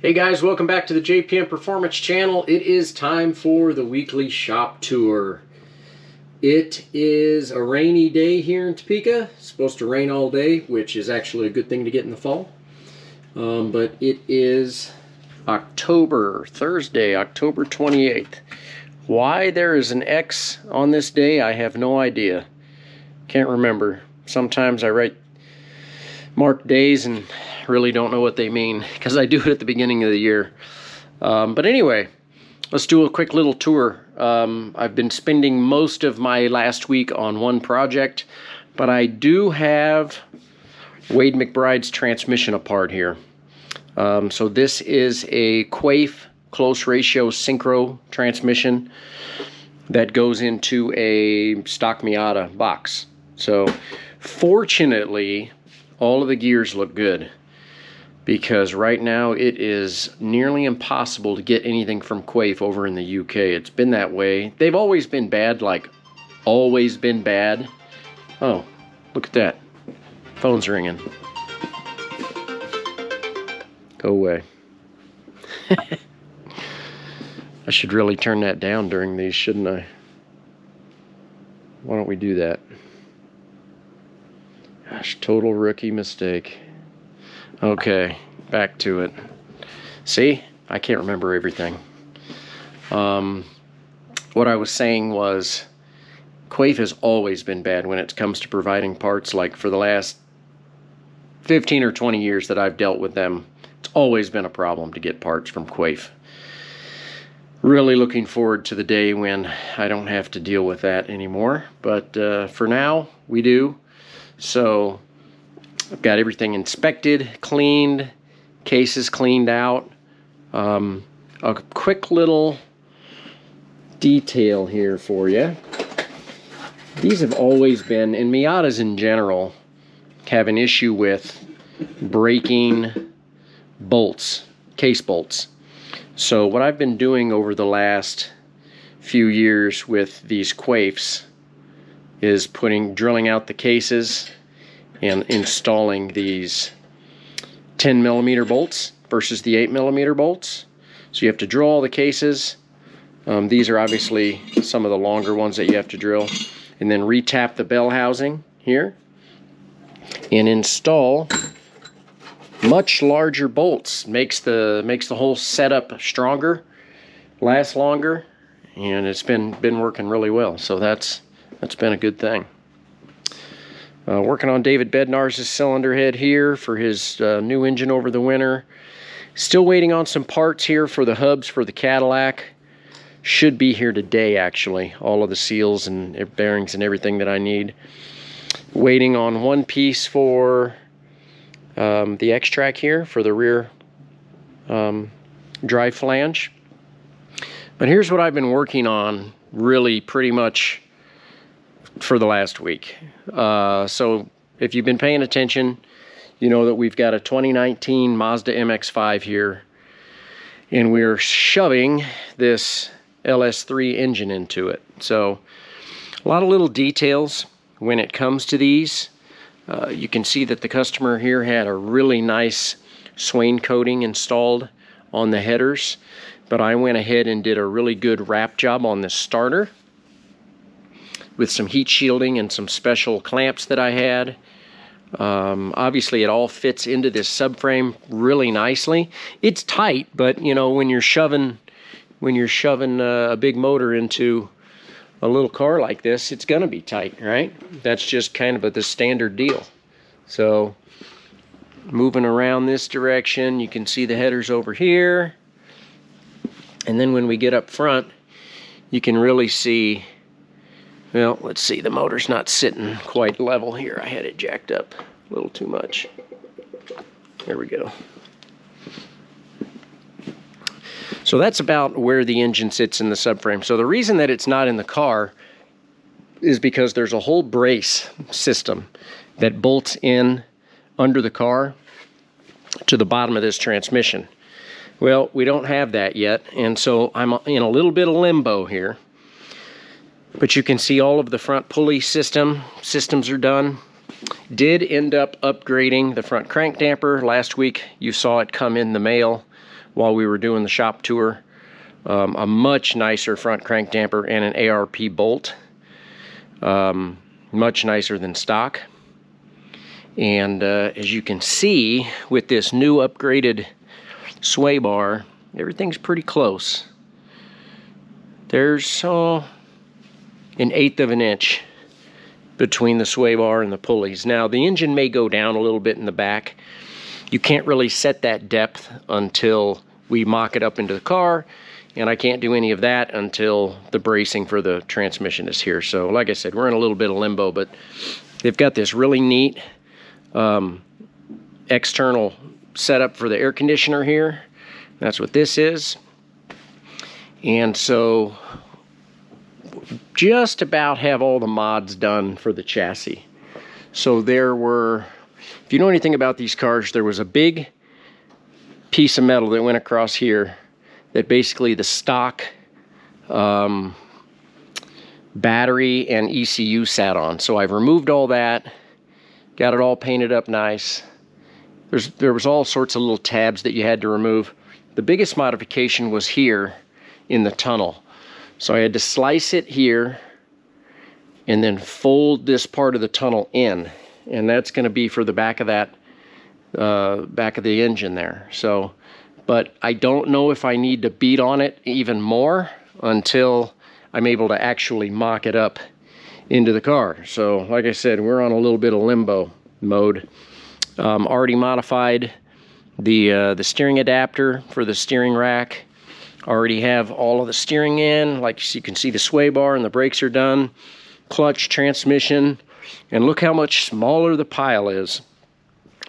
Hey guys, welcome back to the JPM Performance channel. It is time for the weekly shop tour. It is a rainy day here in Topeka. It's supposed to rain all day, which is actually a good thing to get in the fall. But it is Thursday, October 28th. Why there is an X on this day, I have no idea. Can't remember. Sometimes I write marked days and really don't know what they mean because I do it at the beginning of the year. But anyway, let's do a quick little tour. I've been spending most of my last week on one project, but I do have Wade McBride's transmission apart here. So this is a Quaife close ratio synchro transmission that goes into a stock Miata box. So fortunately, all of the gears look good, because right now it is nearly impossible to get anything from Quaife over in the UK. It's been that way. They've always been bad, like always been bad. Oh, look at that. Phone's ringing. Go away. I should really turn that down during these, shouldn't I? Why don't we do that? Gosh, total rookie mistake. Okay, back to it. See, I can't remember everything. What I was saying was, Quaife has always been bad when it comes to providing parts. Like for the last 15 or 20 years that I've dealt with them, it's always been a problem to get parts from Quaife. Really looking forward to the day when I don't have to deal with that anymore. But for now, we do. So I've got everything inspected, cleaned, cases cleaned out. A quick little detail here for you. These have always been, and Miatas in general have an issue with breaking bolts, case bolts. So what I've been doing over the last few years with these Quaifes is drilling out the cases and installing these 10mm bolts versus the 8mm bolts. So you have to drill all the cases. These are obviously some of the longer ones that you have to drill. And then retap the bell housing here and install much larger bolts. Makes the whole setup stronger, lasts longer, and it's been working really well. So that's been a good thing. Working on David Bednar's cylinder head here for his new engine over the winter. Still waiting on some parts here for the hubs for the Cadillac. Should be here today, actually. All of the seals and bearings and everything that I need. Waiting on one piece for the X-Track here for the rear drive flange. But here's what I've been working on really pretty much for the last week. So if you've been paying attention, you know that we've got a 2019 Mazda Mx-5 here, and we're shoving this LS3 engine into it. So a lot of little details when it comes to these. You can see that the customer here had a really nice Swain coating installed on the headers, but I went ahead and did a really good wrap job on this starter with some heat shielding and some special clamps that I had. Obviously it all fits into this subframe really nicely. It's tight, but you know, when you're shoving a big motor into a little car like this, it's gonna be tight, right? That's just kind of the standard deal. So moving around this direction, you can see the headers over here, and then when we get up front, you can really see. Well, let's see, the motor's not sitting quite level here. I had it jacked up a little too much. There we go. So that's about where the engine sits in the subframe. So the reason that it's not in the car is because there's a whole brace system that bolts in under the car to the bottom of this transmission. Well, we don't have that yet, and so I'm in a little bit of limbo here. But you can see all of the front pulley systems are done. Did end up upgrading the front crank damper. Last week you saw it come in the mail while we were doing the shop tour. A much nicer front crank damper and an ARP bolt. Much nicer than stock. And as you can see, with this new upgraded sway bar, everything's pretty close. There's an 1/8 of an inch between the sway bar and the pulleys. Now, the engine may go down a little bit in the back. You can't really set that depth until we mock it up into the car, and I can't do any of that until the bracing for the transmission is here. So, like I said, we're in a little bit of limbo, but they've got this really neat external setup for the air conditioner here. That's what this is. And so just about have all the mods done for the chassis. So there were, if you know anything about these cars, there was a big piece of metal that went across here that basically the stock battery and ECU sat on. So I've removed all that, got it all painted up nice. There was all sorts of little tabs that you had to remove. The biggest modification was here in the tunnel. So I had to slice it here and then fold this part of the tunnel in. And that's going to be for the back of that, back of the engine there. So, but I don't know if I need to beat on it even more until I'm able to actually mock it up into the car. So, like I said, we're on a little bit of limbo mode. Already modified the steering adapter for the steering rack. Already have all of the steering in. Like you can see, the sway bar and the brakes are done. Clutch, transmission, and look how much smaller the pile is.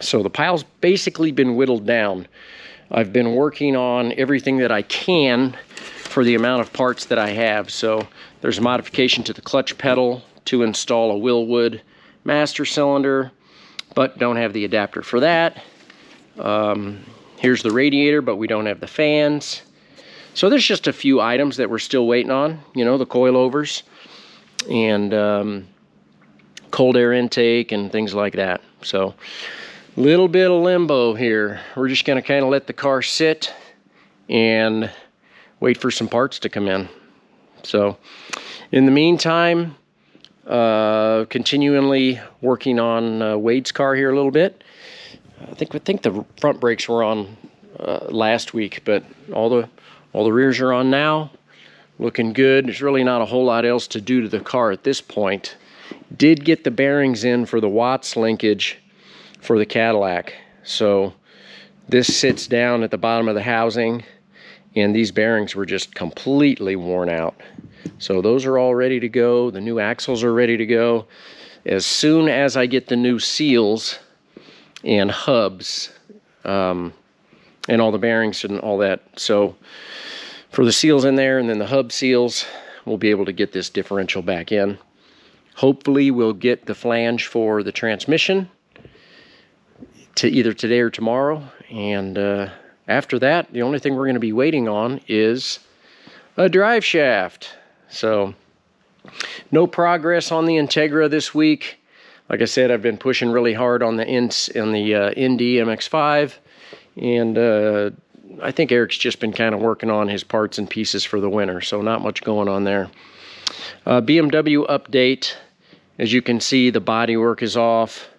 So the pile's basically been whittled down. I've been working on everything that I can for the amount of parts that I have. So there's a modification to the clutch pedal to install a Willwood master cylinder, but don't have the adapter for that. Here's the radiator, but we don't have the fans. So there's just a few items that we're still waiting on, you know, the coilovers and cold air intake and things like that. So little bit of limbo here. We're just going to kind of let the car sit and wait for some parts to come in. So in the meantime, continually working on Wade's car here a little bit. I think the front brakes were on last week, but all the rears are on now. Looking good. There's really not a whole lot else to do to the car at this point. Did get the bearings in for the Watts linkage for the Cadillac. So this sits down at the bottom of the housing, and these bearings were just completely worn out. So those are all ready to go. The new axles are ready to go. As soon as I get the new seals and hubs and all the bearings and all that. So for the seals in there and then the hub seals, we'll be able to get this differential back in. Hopefully we'll get the flange for the transmission to either today or tomorrow. And after that, the only thing we're going to be waiting on is a drive shaft. So no progress on the Integra this week. Like I said, I've been pushing really hard on the ND Mx-5, and I think Eric's just been kind of working on his parts and pieces for the winter, so not much going on there. BMW update. As you can see, the bodywork is off.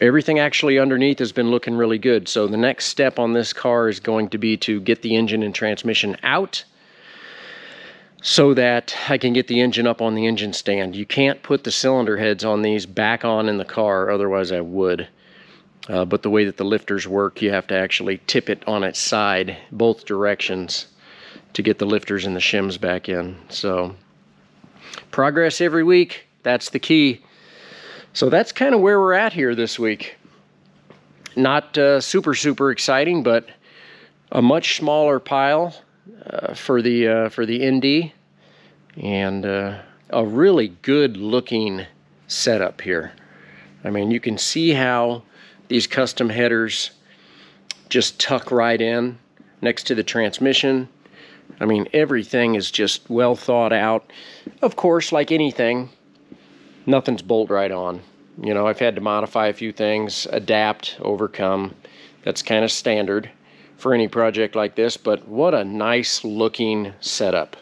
Everything actually underneath has been looking really good. So the next step on this car is going to be to get the engine and transmission out so that I can get the engine up on the engine stand. You can't put the cylinder heads on these back on in the car, otherwise I would. But the way that the lifters work, you have to actually tip it on its side, both directions, to get the lifters and the shims back in. So progress every week, that's the key. So that's kind of where we're at here this week. Not super exciting, but a much smaller pile for the ND, and a really good looking setup here. I mean, you can see how these custom headers just tuck right in next to the transmission. I mean, everything is just well thought out. Of course, like anything, nothing's bolt right on. You know, I've had to modify a few things, adapt, overcome. That's kind of standard. for any project like this, but what a nice looking setup,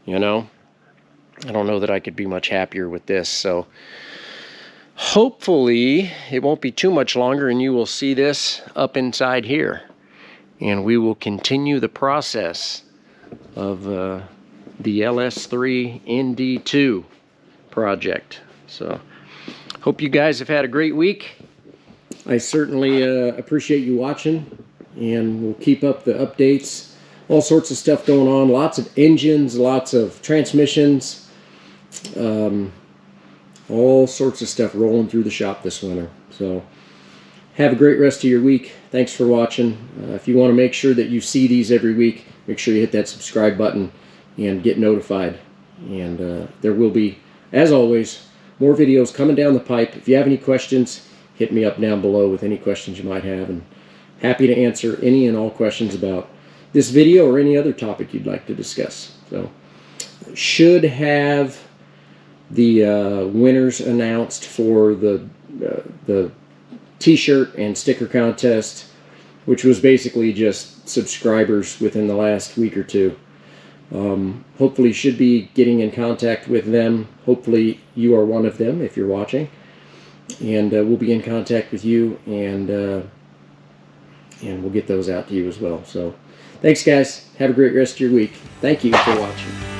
you know. I don't know that I could be much happier with this. So hopefully it won't be too much longer and you will see this up inside here, and we will continue the process of the LS3 ND2 project. So hope you guys have had a great week. I certainly appreciate you watching, and we'll keep up the updates. All sorts of stuff going on, lots of engines, lots of transmissions, all sorts of stuff rolling through the shop this winter. So have a great rest of your week. Thanks for watching. If you want to make sure that you see these every week, make sure you hit that subscribe button and get notified. And there will be, as always, more videos coming down the pipe. If you have any questions, hit me up down below with any questions you might have, and happy to answer any and all questions about this video or any other topic you'd like to discuss. So should have the winners announced for the t-shirt and sticker contest, which was basically just subscribers within the last week or two. Hopefully should be getting in contact with them. Hopefully you are one of them if you're watching, and we'll be in contact with you, and we'll get those out to you as well. So thanks guys, have a great rest of your week. Thank you for watching.